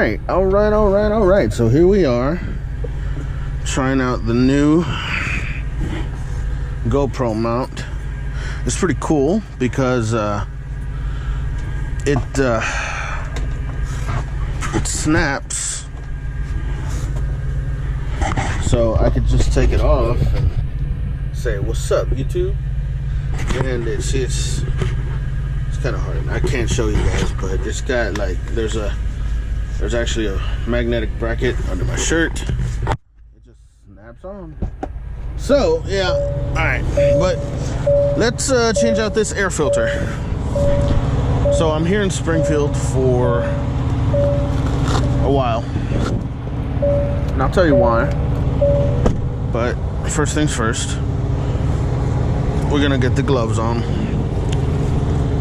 All right. So here we are, trying out the new GoPro mount. It's pretty cool because it snaps, so I could just take it off and say, "What's up, YouTube?" And it's kind of hard. I can't show you guys, but it's got like there's actually a magnetic bracket under my shirt. It just snaps on. So yeah, all right. But let's change out this air filter. So I'm here in Springfield for a while, and I'll tell you why. But first things first, we're gonna get the gloves on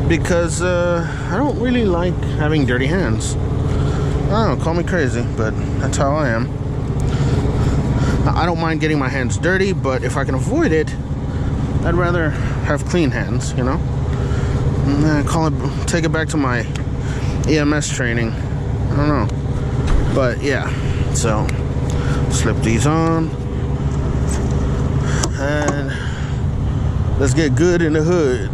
because I don't really like having dirty hands. I don't know, call me crazy, but that's how I am. I don't mind getting my hands dirty, but if I can avoid it, I'd rather have clean hands, you know? Take it back to my EMS training. I don't know. But yeah, so slip these on and let's get good in the hood.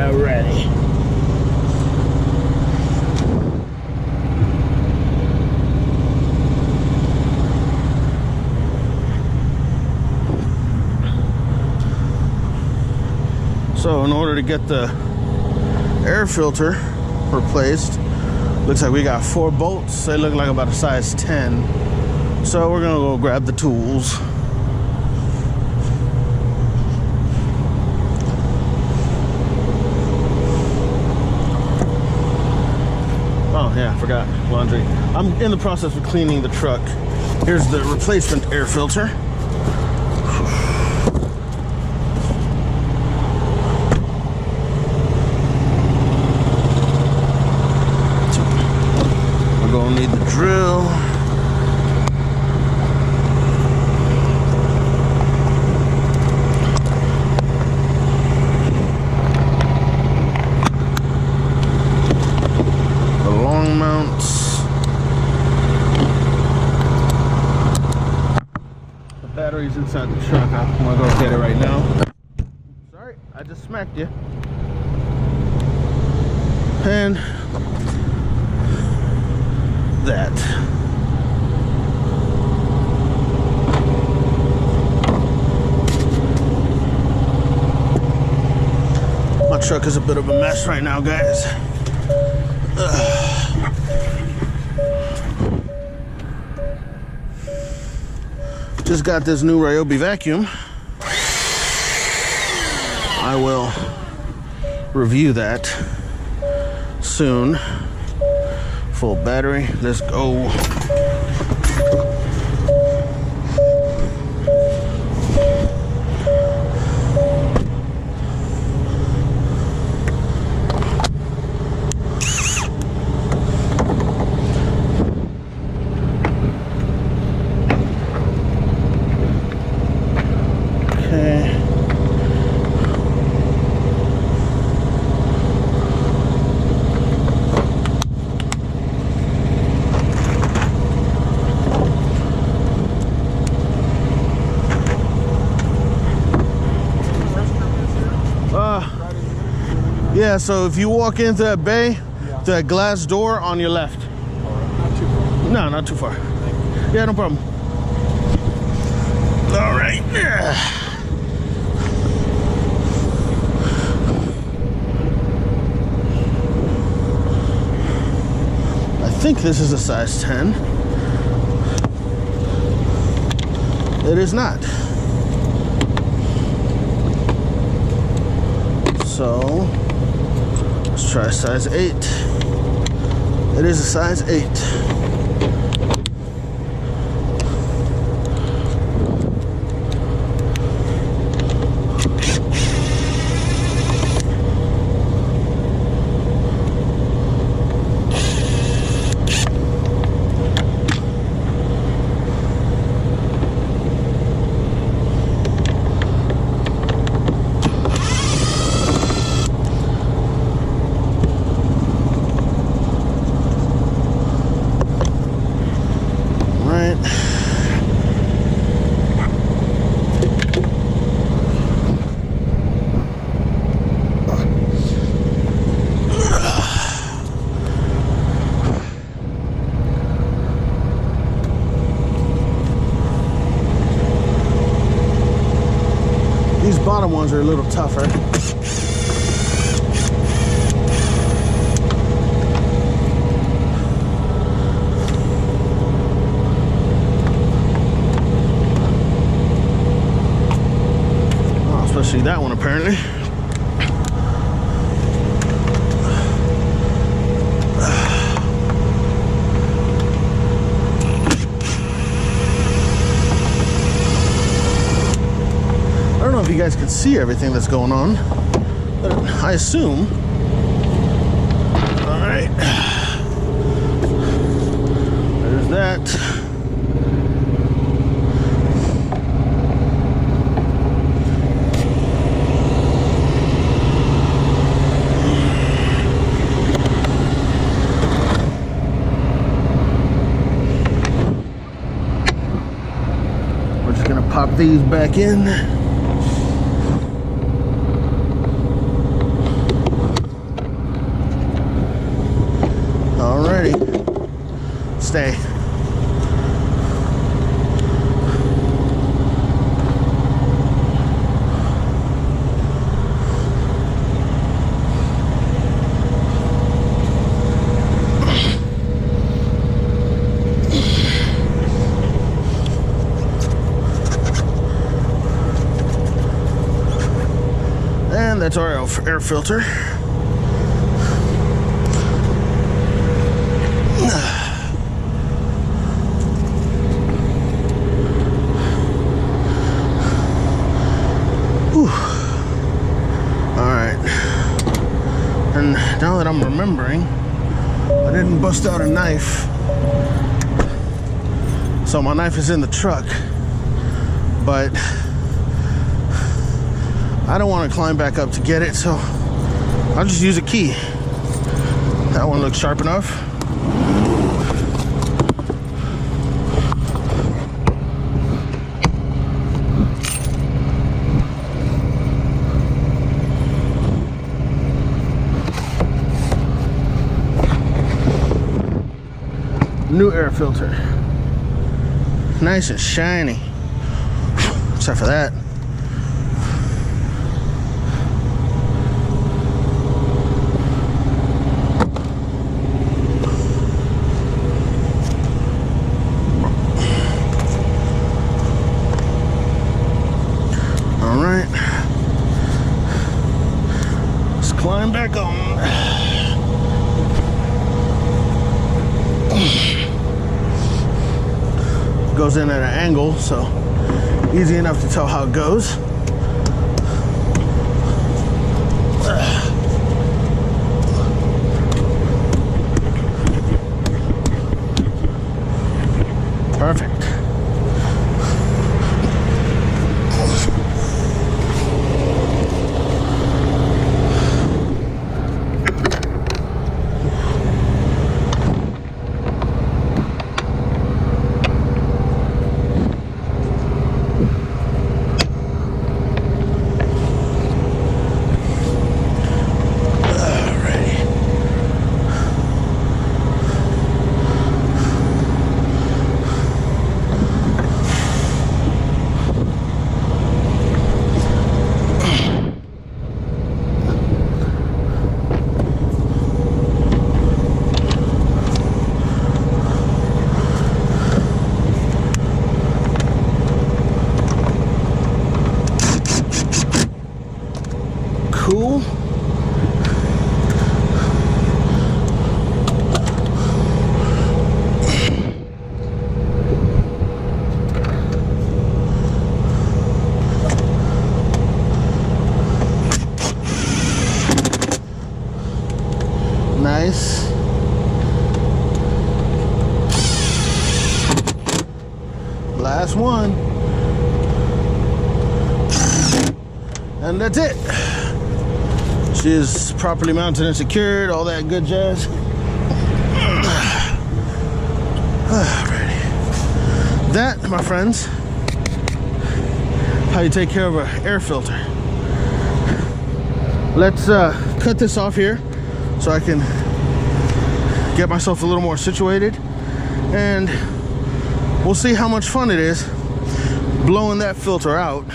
Alrighty. So in order to get the air filter replaced, looks like we got 4 bolts. They look like about a size 10. So we're gonna go grab the tools. Oh yeah, I forgot laundry. I'm in the process of cleaning the truck. Here's the replacement air filter. We're gonna need the drill. Mounts, the battery's inside the truck. I'm gonna go get it right now. Sorry, I just smacked you. And that. My truck is a bit of a mess right now, guys. Just got this new Ryobi vacuum. I will review that soon. Full battery. Let's go. Yeah, so if you walk into that bay, that glass door on your left. Not too far. No, not too far. Yeah, no problem. All right. I think this is a size 10. It is not. So let's try size 8. It is a size 8. bottom ones are a little tougher. Especially that one, apparently. I don't know if you guys can see everything that's going on, but I assume. All right. There's that. Pop these back in. Alrighty. Stay. And that's our air filter. Whew. All right. And now that I'm remembering, I didn't bust out a knife. So my knife is in the truck, but I don't want to climb back up to get it, so I'll just use a key. That one looks sharp enough. New air filter. Nice and shiny. Except for that. Climb back on. Goes in at an angle, so easy enough to tell how it goes. Perfect. Cool. Nice. Last one. And that's it. She is properly mounted and secured, all that good jazz. Alrighty. That, my friends, how you take care of an air filter. Let's cut this off here so I can get myself a little more situated, and we'll see how much fun it is blowing that filter out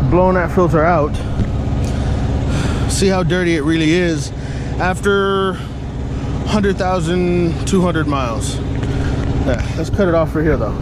blown that filter out. See how dirty it really is after 100,000, 200 miles. Yeah, let's cut it off for here though.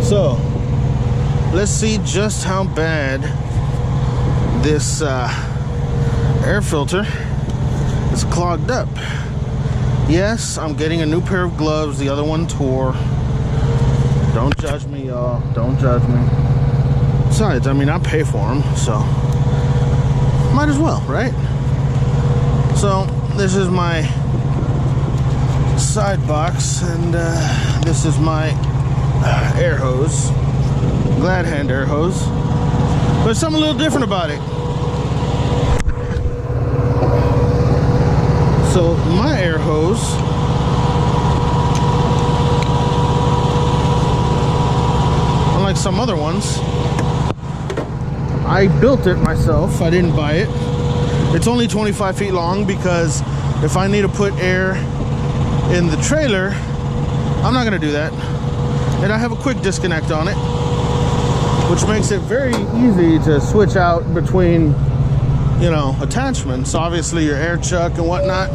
So let's see just how bad this air filter is clogged up. Yes, I'm getting a new pair of gloves. The other one tore. Don't judge me, y'all. Don't judge me. Besides, I mean, I pay for them, so might as well, right? So this is my side box, and this is my air hose, glad hand air hose, but there's something a little different about it. So my air hose unlike some other ones, I built it myself. I didn't buy it. It's only 25 feet long because if I need to put air in the trailer, I'm not gonna do that. And I have a quick disconnect on it, which makes it very easy to switch out between, you know, attachments. Obviously your air chuck and whatnot.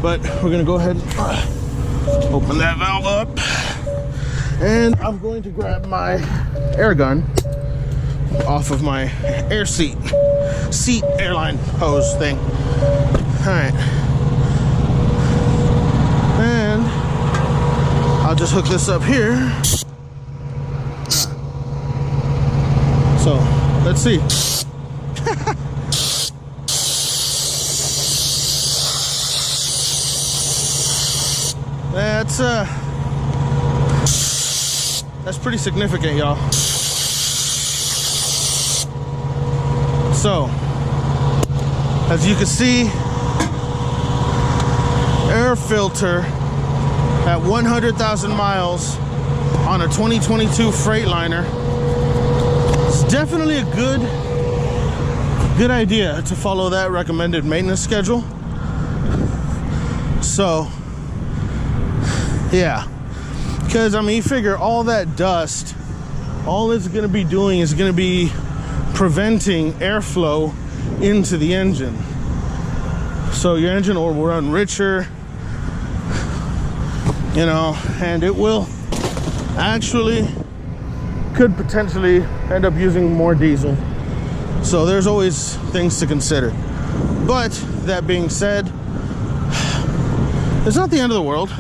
But we're gonna go ahead and open that valve up. And I'm going to grab my air gun off of my air seat airline hose thing. All right. And I'll just hook this up here. So let's see. That's pretty significant, y'all. So as you can see, air filter at 100,000 miles on a 2022 Freightliner. It's definitely a good idea to follow that recommended maintenance schedule. So yeah, because I mean, you figure all that dust, all it's going to be doing is going to be preventing airflow into the engine. So your engine will run richer, you know, and it will actually could potentially end up using more diesel. So there's always things to consider. But that being said, it's not the end of the world.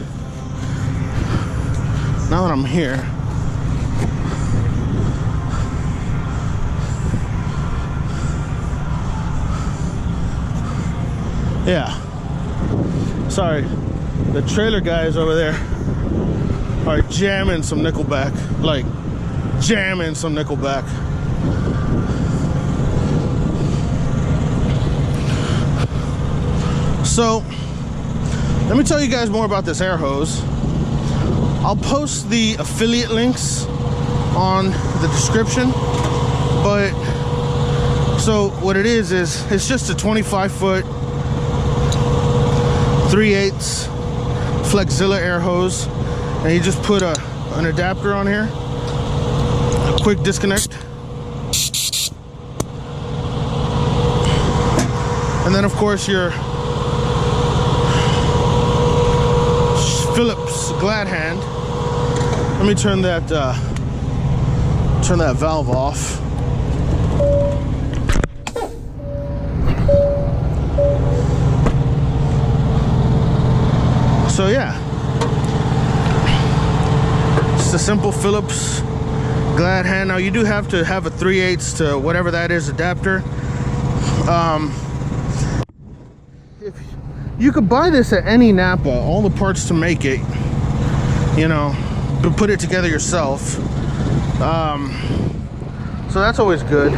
Now that I'm here, yeah, sorry, the trailer guys over there are jamming some Nickelback, like jamming some Nickelback. So let me tell you guys more about this air hose. I'll post the affiliate links on the description, but So what it is it's just a 25-foot 3/8 Flexzilla air hose, and you just put an adapter on here, a quick disconnect, and then of course your Phillips glad hand. Let me turn that valve off. So yeah, just a simple Phillips glad hand. Now you do have to have a 3/8 to whatever that is adapter. If you could buy this at any Napa, all the parts to make it, you know, but put it together yourself. So that's always good.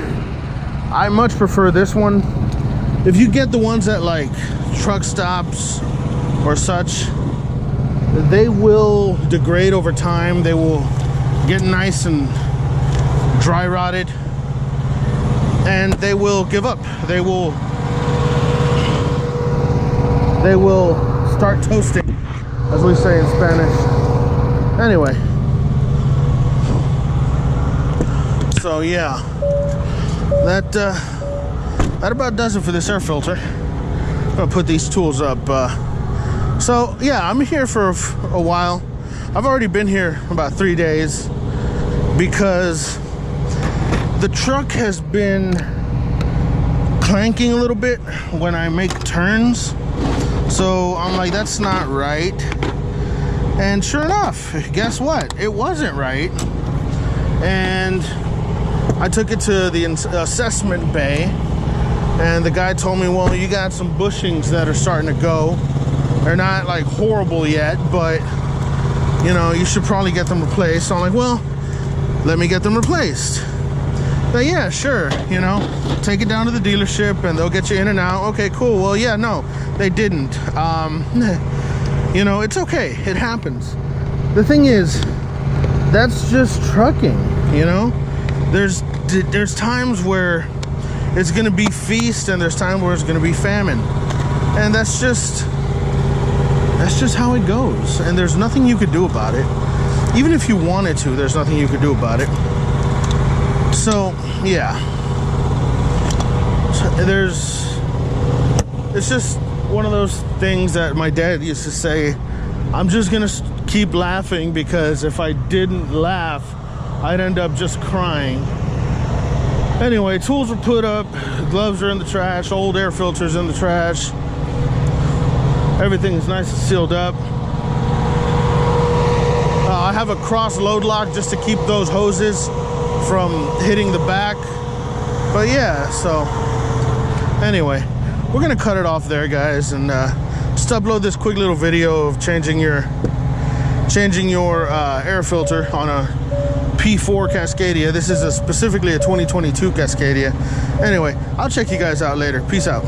I much prefer this one. If you get the ones at like truck stops or such, they will degrade over time. They will get nice and dry rotted, and they will give up. They will start toasting, as we say in Spanish. Anyway, so yeah, that about does it for this air filter. I'm gonna put these tools up. So yeah, I'm here for a while. I've already been here about 3 days because the truck has been clanking a little bit when I make turns. So I'm like, that's not right. And sure enough, guess what? It wasn't right. And I took it to the assessment bay, and the guy told me, well, you got some bushings that are starting to go. They're not like horrible yet, but you know, you should probably get them replaced. So I'm like, well, let me get them replaced. But yeah, sure, you know, take it down to the dealership and they'll get you in and out. Okay, cool. Well, yeah, no, they didn't. You know, it's okay. It happens. The thing is, that's just trucking, you know? There's times where it's gonna be feast and there's times where it's gonna be famine. And that's just how it goes. And there's nothing you could do about it. Even if you wanted to, there's nothing you could do about it. So, yeah. It's just one of those things that my dad used to say, I'm just gonna keep laughing, because if I didn't laugh, I'd end up just crying. Anyway, tools were put up, gloves are in the trash, old air filters in the trash. Everything is nice and sealed up. I have a cross load lock just to keep those hoses from hitting the back. But yeah, so anyway, we're gonna cut it off there, guys, and just upload this quick little video of changing your air filter on a P4 Cascadia. This is specifically a 2022 Cascadia. Anyway, I'll check you guys out later. Peace out.